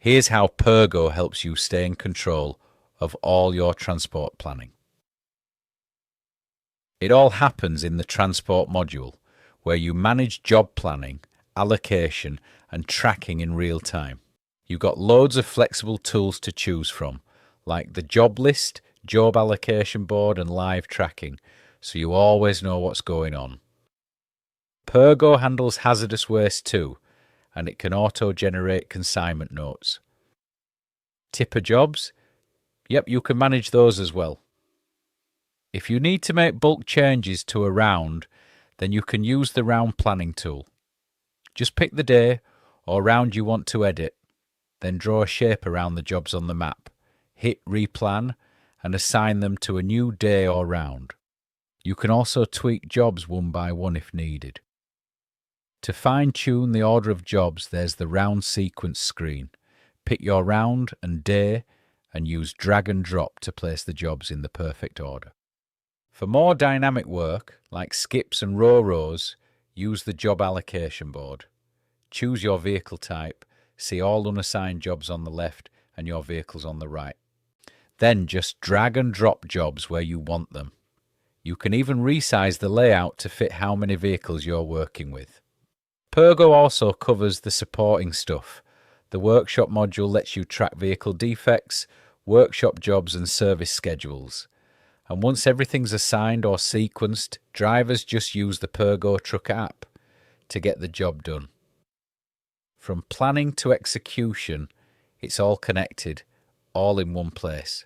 Here's how PurGo helps you stay in control of all your transport planning. It all happens in the transport module, where you manage job planning, allocation, and tracking in real time. You've got loads of flexible tools to choose from, like the job list, job allocation board, and live tracking, so you always know what's going on. PurGo handles hazardous waste too, and it can auto-generate consignment notes. Tipper jobs? Yep, you can manage those as well. If you need to make bulk changes to a round, then you can use the round planning tool. Just pick the day or round you want to edit, then draw a shape around the jobs on the map, hit replan, and assign them to a new day or round. You can also tweak jobs one by one if needed. To fine-tune the order of jobs, there's the round sequence screen. Pick your round and day and use drag and drop to place the jobs in the perfect order. For more dynamic work, like skips and RoRos, use the job allocation board. Choose your vehicle type, see all unassigned jobs on the left and your vehicles on the right. Then just drag and drop jobs where you want them. You can even resize the layout to fit how many vehicles you're working with. PurGo also covers the supporting stuff. The workshop module lets you track vehicle defects, workshop jobs and service schedules. And once everything's assigned or sequenced, drivers just use the PurGoTruck app to get the job done. From planning to execution, it's all connected, all in one place.